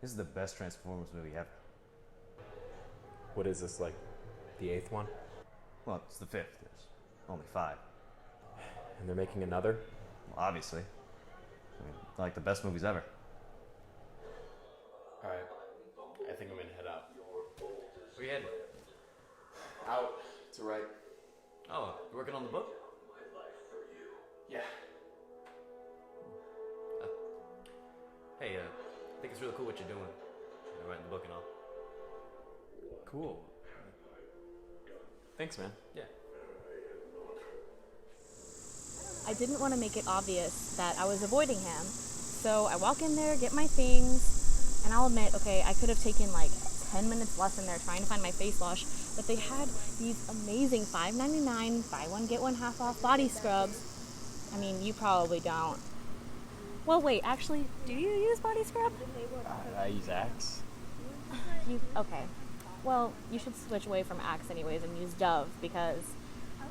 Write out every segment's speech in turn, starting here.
This is the best Transformers movie ever. What is this, like the 8th one? Well, it's the 5th. There's only 5. And they're making another? Well, obviously. I mean, like the best movies ever. Alright. I think I'm gonna head out. Where you heading? Out to write. Oh, you working on the book? Yeah. Hey, I think it's really cool what you're doing. You're writing the book and all. Cool. Thanks, man. Yeah. I didn't want to make it obvious that I was avoiding him, so I walk in there, get my things, and I'll admit, okay, I could have taken like 10 minutes less in there trying to find my face wash, but they had these amazing $5.99 buy one get one half off body scrubs. I mean, you probably don't. Well, wait, actually, do you use body scrub? I use Axe. Okay. Well, you should switch away from Axe anyways and use Dove, because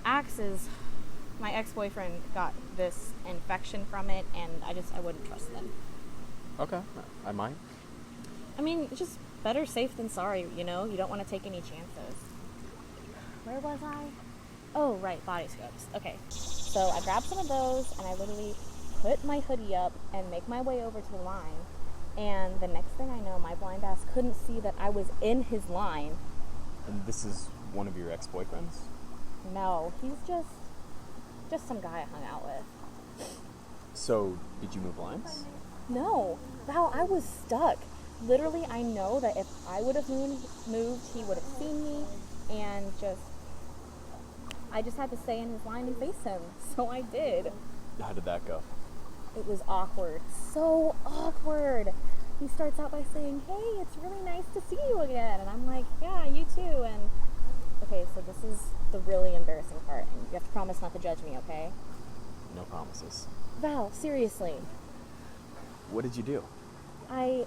Axe is... My ex-boyfriend got this infection from it, and I wouldn't trust them. Okay, I might. I mean, it's just better safe than sorry, you know? You don't want to take any chances. Where was I? Oh, right, body scrubs. Okay. So I grabbed some of those, and I literally put my hoodie up and make my way over to the line. And the next thing I know, my blind ass couldn't see that I was in his line. And this is one of your ex-boyfriends? No, he's just some guy I hung out with. So, did you move lines? No. Wow, I was stuck. Literally, I know that if I would have moved, he would have seen me, and I just had to stay in his line and face him. So I did. How did that go? It was awkward. So awkward. He starts out by saying, hey, it's really nice to see you again. And I'm like, yeah, you too. And okay, so this is the really embarrassing part. And you have to promise not to judge me, okay? No promises. Val, seriously. What did you do? I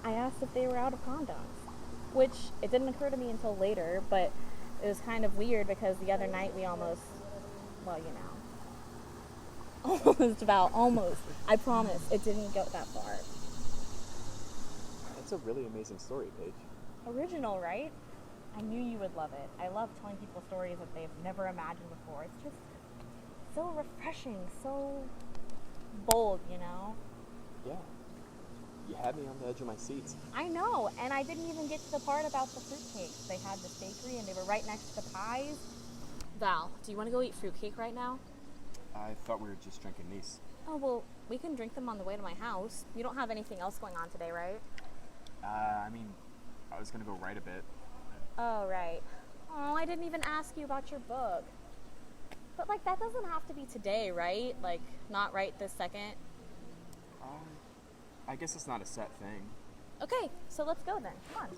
asked if they were out of condoms, which it didn't occur to me until later, but it was kind of weird because the other night we almost, well, you know. Almost. I promise, it didn't go that far. That's a really amazing story, Paige. Original, right? I knew you would love it. I love telling people stories that they've never imagined before. It's just so refreshing, so bold, you know? Yeah. You had me on the edge of my seats. I know, and I didn't even get to the part about the fruitcakes. They had this bakery and they were right next to the pies. Val, do you want to go eat fruitcake right now? I thought we were just drinking these. Oh, well, we can drink them on the way to my house. You don't have anything else going on today, right? I mean, I was gonna go write a bit. Oh, right. Oh, I didn't even ask you about your book. But, like, that doesn't have to be today, right? Like, not right this second? I guess it's not a set thing. Okay, so let's go then. Come on.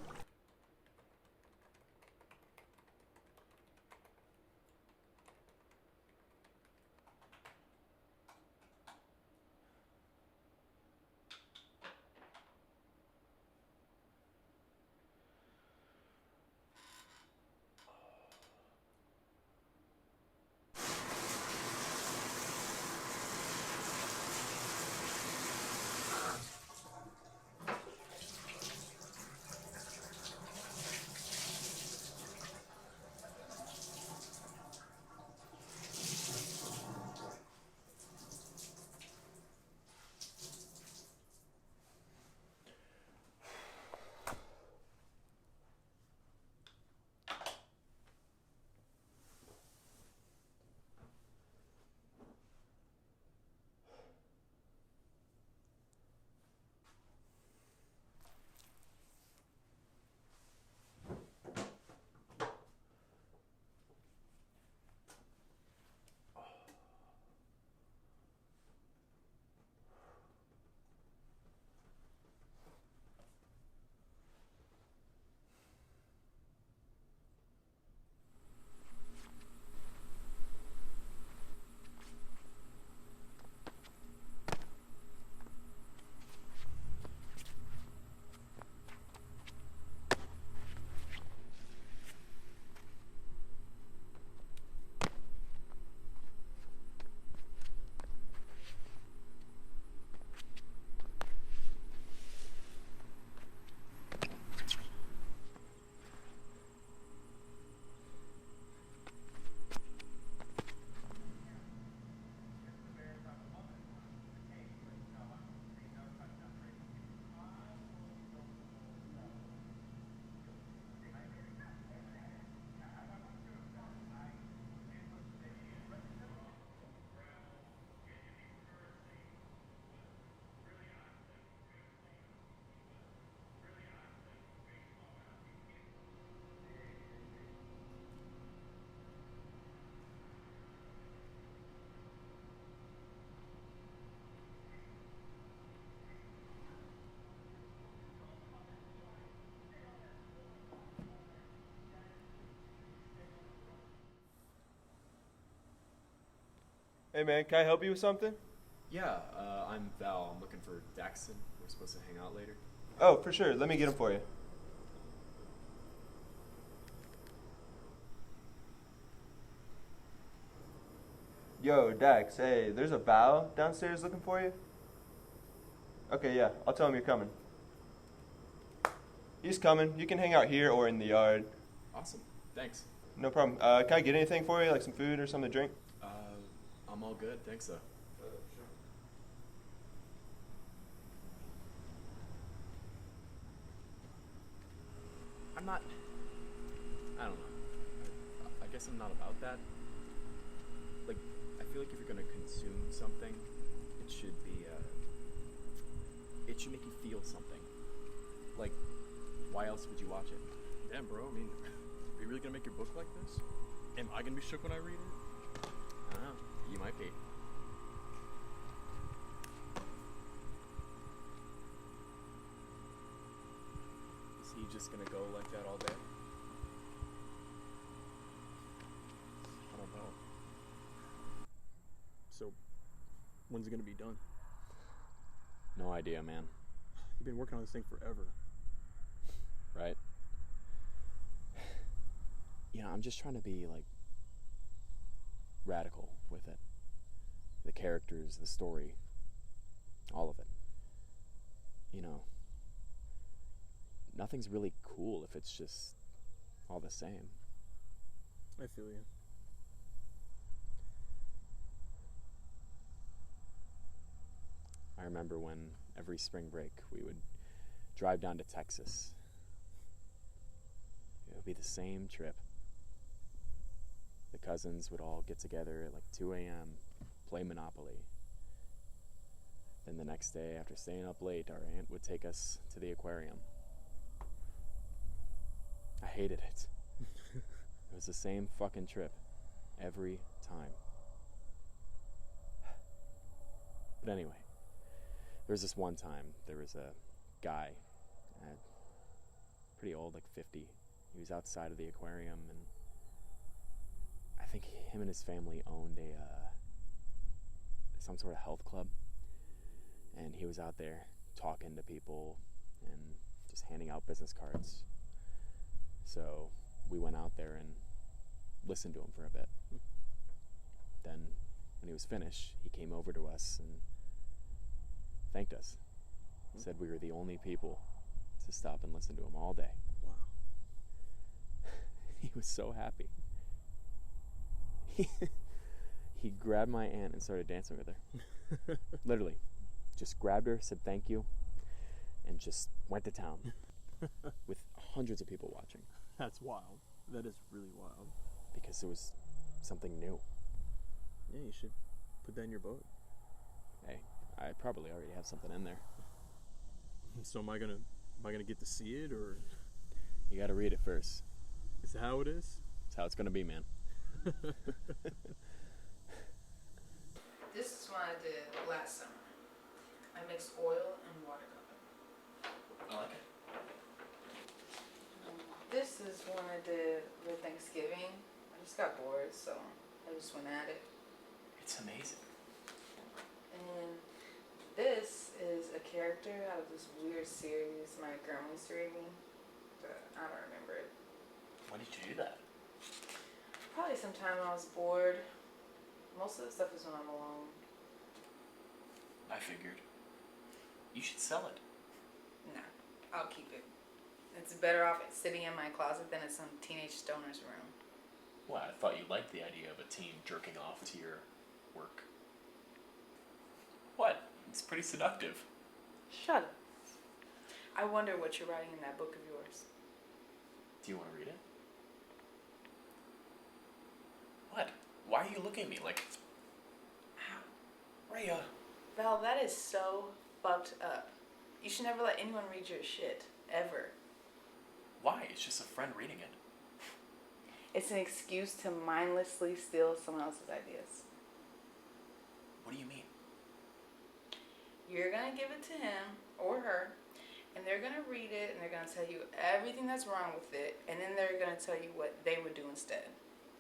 Hey man, can I help you with something? Yeah, I'm Val. I'm looking for Daxton. We're supposed to hang out later. Oh, for sure. Let me get him for you. Yo, Dax, hey, there's a Val downstairs looking for you. Okay, yeah, I'll tell him you're coming. He's coming. You can hang out here or in the yard. Awesome. Thanks. No problem. Can I get anything for you, like some food or something to drink? I'm all good. Thanks, though. Sure. I don't know. I guess I'm not about that. Like, I feel like if you're gonna consume something, it should be, it should make you feel something. Like, why else would you watch it? Damn, bro, I mean, are you really gonna make your book like this? Am I gonna be shook when I read it? I don't know. You might be. Is he just gonna go like that all day? I don't know. So, when's it gonna be done? No idea, man. You've been working on this thing forever. Right? You know, I'm just trying to be, like, radical with it. The characters, the story, all of it. You know, nothing's really cool if it's just all the same. I feel you. I remember when every spring break we would drive down to Texas. It would be the same trip. The cousins would all get together at like 2 a.m., play Monopoly. Then the next day, after staying up late, our aunt would take us to the aquarium. I hated it. It was the same fucking trip every time. But anyway, there was this one time, there was a guy, pretty old, like 50. He was outside of the aquarium, and I think him and his family owned some sort of health club. And he was out there talking to people and just handing out business cards. So we went out there and listened to him for a bit. Then when he was finished, he came over to us and thanked us. Said we were the only people to stop and listen to him all day. Wow. He was so happy. He grabbed my aunt and started dancing with her. Literally. Just grabbed her, said thank you, and just went to town. With hundreds of people watching. That's wild. That is really wild. Because it was something new. Yeah, you should put that in your book. Hey, I probably already have something in there. So am I gonna get to see it, or You gotta read it first. is that how it is? That's how it's gonna be, man. This is what I did last summer. I mixed oil and watercolor. I like it. This is one I did with Thanksgiving. I just got bored, so I just went at it. It's amazing. And this is a character out of this weird series my grandma used to read me, but I don't remember it. When did you do that? Probably sometime when I was bored. Most of the stuff is when I'm alone. I figured. You should sell it. Nah, I'll keep it. It's better off sitting in my closet than in some teenage stoner's room. Well, I thought you liked the idea of a teen jerking off to your work. What? It's pretty seductive. Shut up. I wonder what you're writing in that book of yours. Do you want to read it? What? Why are you looking at me like... Ow. Rhea. Val, that is so fucked up. You should never let anyone read your shit. Ever. Why? It's just a friend reading it. It's an excuse to mindlessly steal someone else's ideas. What do you mean? You're gonna give it to him or her, and they're gonna read it, and they're gonna tell you everything that's wrong with it, and then they're gonna tell you what they would do instead.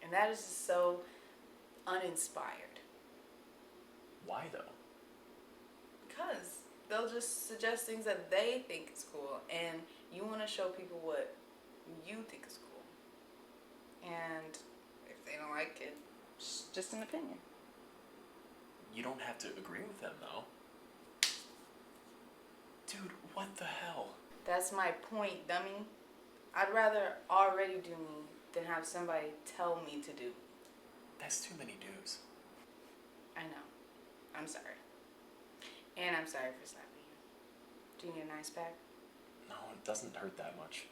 And that is just so uninspired. Why though? Because they'll just suggest things that they think is cool, and you want to show people what you think is cool. And if they don't like it, it's just an opinion. You don't have to agree with them though. Dude, what the hell? That's my point, dummy. I'd rather already do me than have somebody tell me to do. That's too many dues. I know. I'm sorry. And I'm sorry for slapping you. Do you need an ice pack? No, it doesn't hurt that much.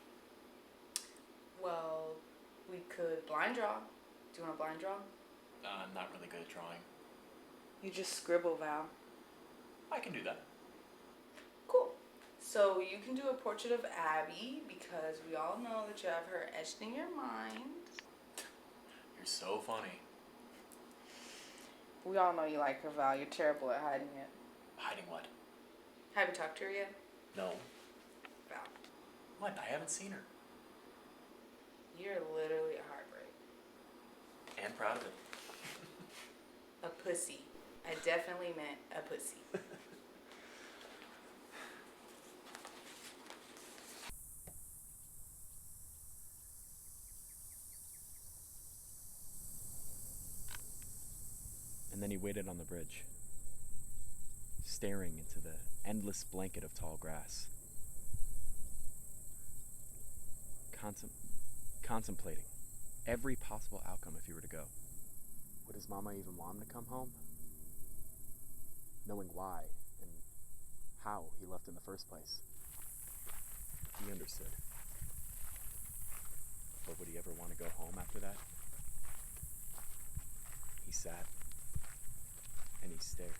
Well, we could blind draw. Do you want to blind draw? I'm not really good at drawing. You just scribble, Val. I can do that. Cool. So you can do a portrait of Abby because we all know that you have her etched in your mind. You're so funny. We all know you like her, Val. You're terrible at hiding it. Hiding what? Have you talked to her yet? No. Val. What? I haven't seen her. You're literally a heartbreak. And proud of it. A pussy. I definitely meant a pussy. And then he waited on the bridge, staring into the endless blanket of tall grass, contemplating every possible outcome if he were to go. Would his mama even want him to come home? Knowing why and how he left in the first place. He understood. But would he ever want to go home after that? He sat and he stared.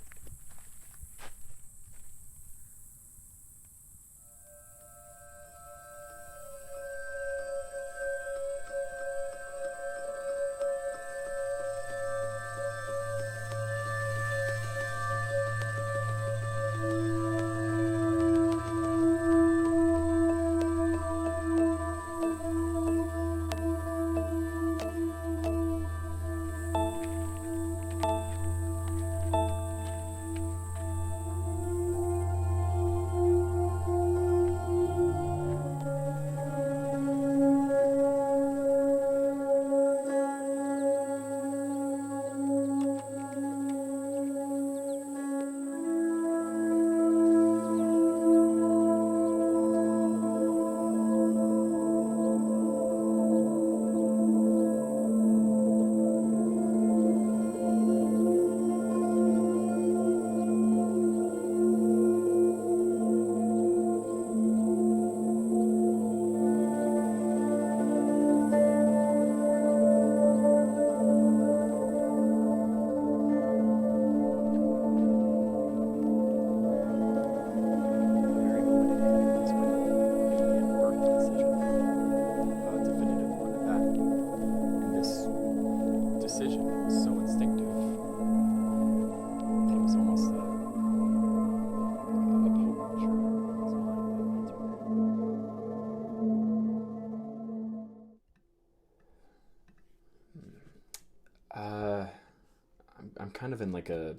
I'm kind of in like a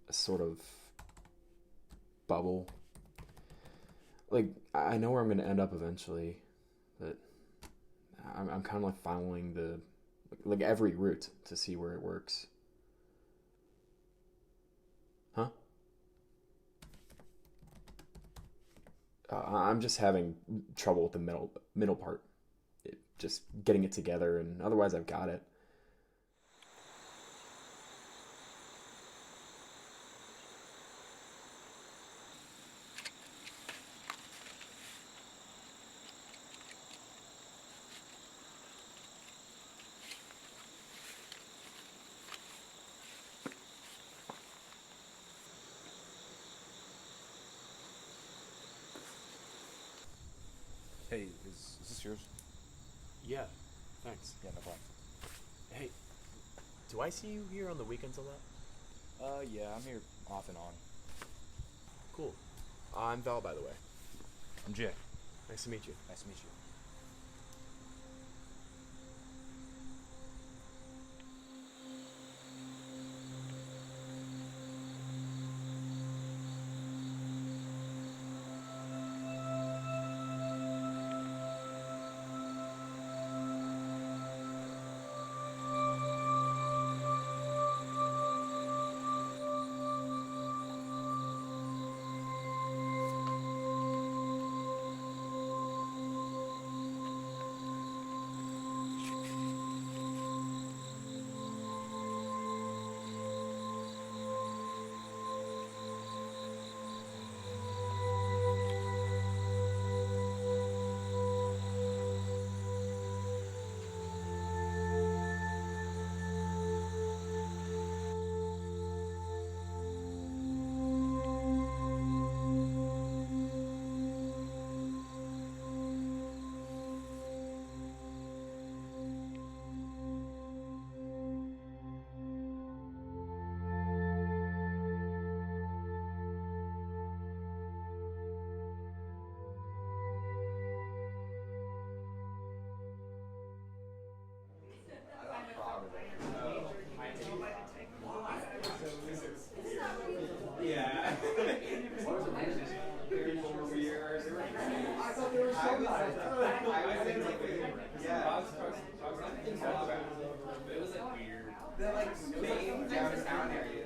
sort of bubble. Like, I know where I'm going to end up eventually, but I'm kind of like following like every route to see where it works. Huh? I'm just having trouble with the middle part. Just getting it together, and otherwise I've got it. Hey, is this yours? Yeah, thanks. Yeah, no problem. Hey, do I see you here on the weekends a lot? Yeah, I'm here off and on. Cool. I'm Val, by the way. I'm Jay. Nice to meet you. Nice to meet you.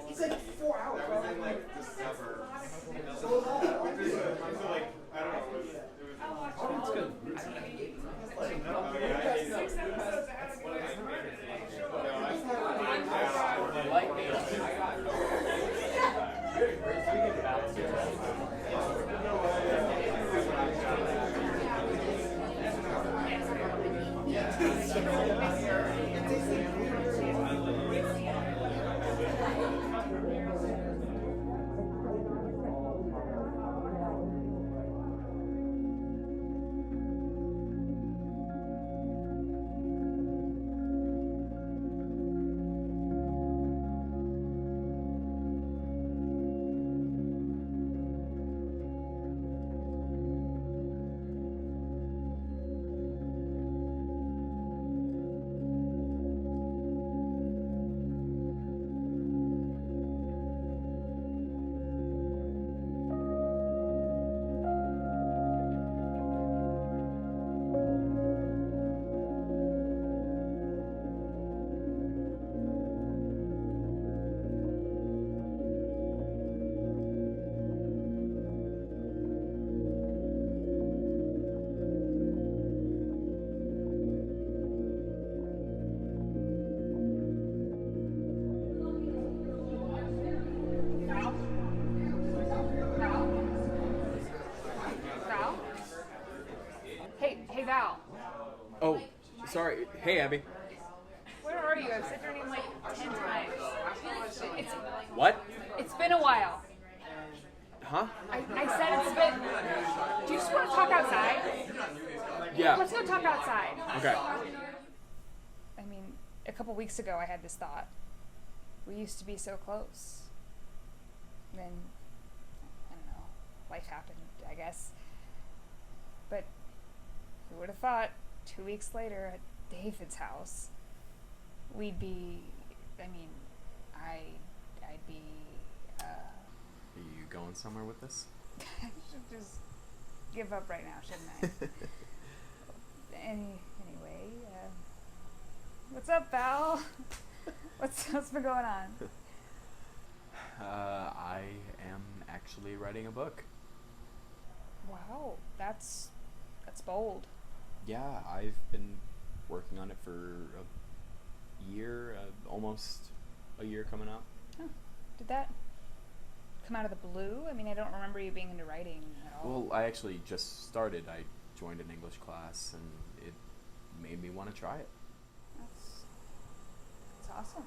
It's like 4 hours. It's good. Val. Oh, sorry. Hey, Abby. Where are you? I've said your name like 10 times. What? It's been a while. Huh? I said it's been... Do you just want to talk outside? Yeah. Let's go talk outside. Okay. I mean, a couple weeks ago I had this thought. We used to be so close. Then, I don't know, life happened, I guess. But who would have thought 2 weeks later at David's house, we'd be, I mean, I'd be, Are you going somewhere with this? I should just give up right now, shouldn't I? Anyway, what's up, Val? What's been going on? I am actually writing a book. Wow, that's bold. Yeah, I've been working on it for a year, almost a year coming up. Huh. Did that come out of the blue? I mean, I don't remember you being into writing at all. Well, I actually just started. I joined an English class, and it made me want to try it. That's awesome.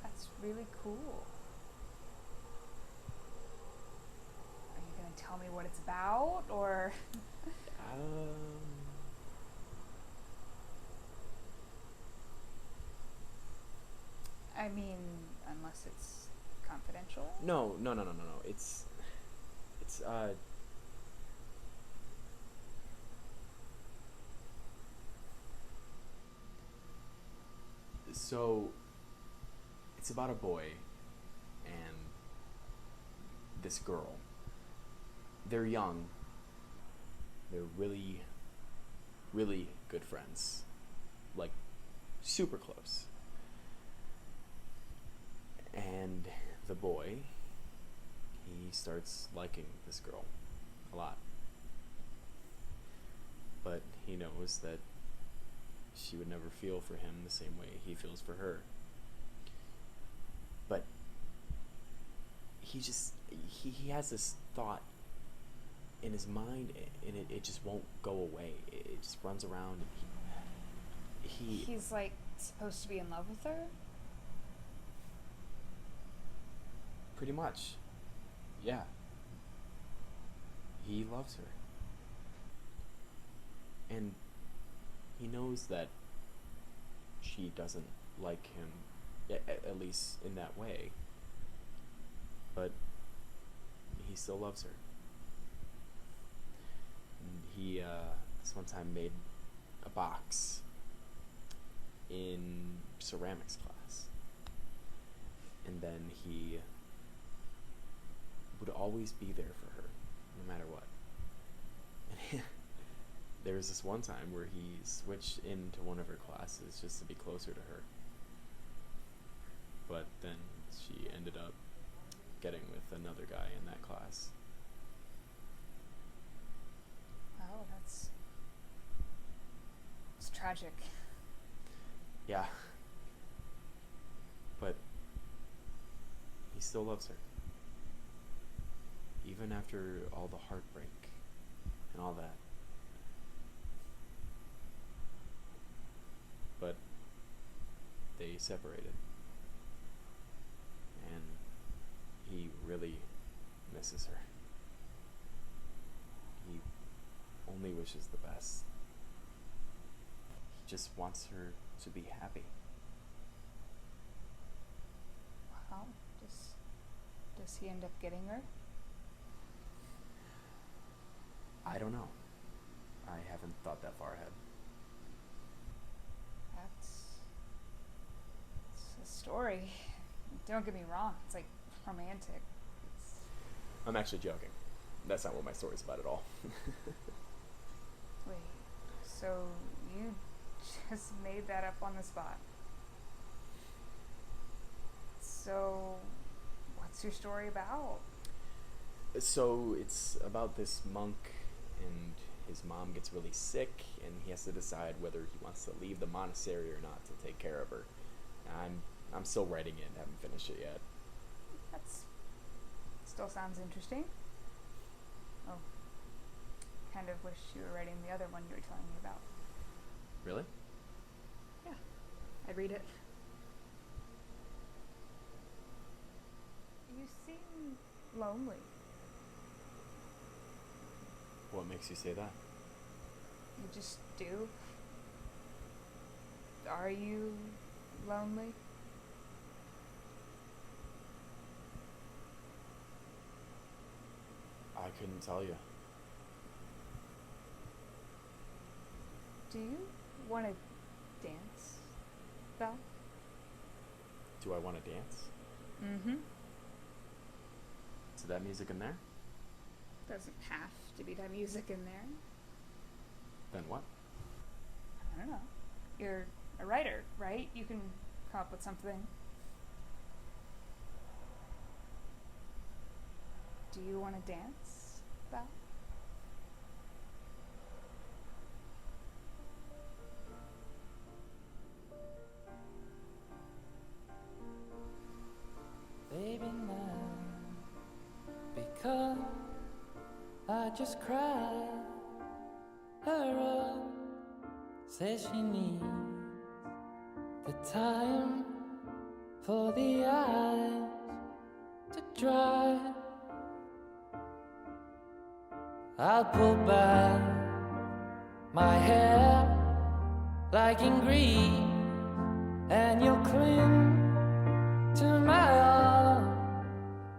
That's really cool. Are you going to tell me what it's about, or? I mean, unless it's confidential? No. It's So, it's about a boy and this girl. They're young. They're really, really good friends. Like, super close. And the boy, he starts liking this girl a lot. But he knows that she would never feel for him the same way he feels for her. But he has this thought in his mind, and it just won't go away. It just runs around, and He's, like, supposed to be in love with her? Pretty much. Yeah. He loves her. And he knows that she doesn't like him, at least in that way. But he still loves her. And he, this one time made a box in ceramics class. And then he would always be there for her, no matter what. And there was this one time where he switched into one of her classes just to be closer to her. but then she ended up getting with another guy in that class. Oh, it's tragic. Yeah. But he still loves her. Even after all the heartbreak and all that. But they separated. And he really misses her. He only wishes the best. He just wants her to be happy. Wow. Does he end up getting her? I don't know. I haven't thought that far ahead. It's a story. Don't get me wrong. It's like romantic. I'm actually joking. That's not what my story's about at all. Wait. So you just made that up on the spot? So what's your story about? So it's about this monk, and his mom gets really sick, and he has to decide whether he wants to leave the monastery or not to take care of her. I'm still writing it, haven't finished it yet. That's still sounds interesting. Oh, kind of wish you were writing the other one you were telling me about. Really? Yeah, I'd read it. You seem lonely. What makes you say that? You just do. Are you lonely? I couldn't tell you. Do you want to dance, Belle? Do I want to dance? Mm-hmm. To that music in there? Doesn't have to be that music in there. Then what? I don't know. You're a writer, right? You can come up with something. Do you want to dance, Belle? Baby, now, because I just cried her up, says she needs the time for the eyes to dry. I'll pull back my hair like in Greece, and you'll cling to my arm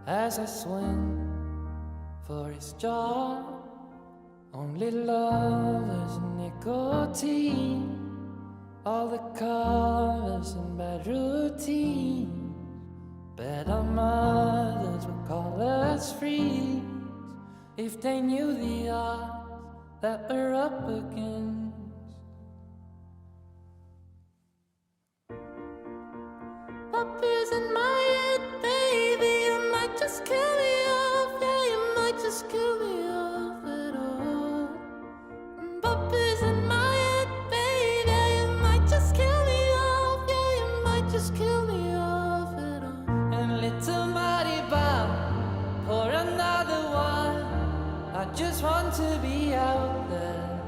as I swing for his jaw. Only lovers and nicotine, all the colors and bad routine. Better mothers would call us freaks if they knew the odds that we're up against. Puppies in my head, baby, you might just kill me off. Yeah, you might just kill me off at all. Puppies in my head, baby, you might just kill me off. Yeah, you might just kill me off at all. And little Maribel, pour another one. I just want to be out there.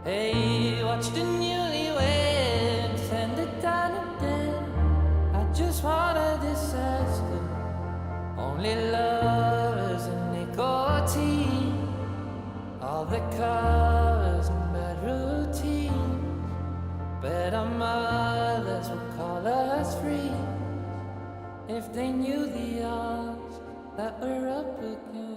Hey, watch the newlyweds send it down a dead. I just want a disaster. Only lovers and nicotine, all the colors and bad routines. Better mothers would call us free if they knew the odds that we're up against.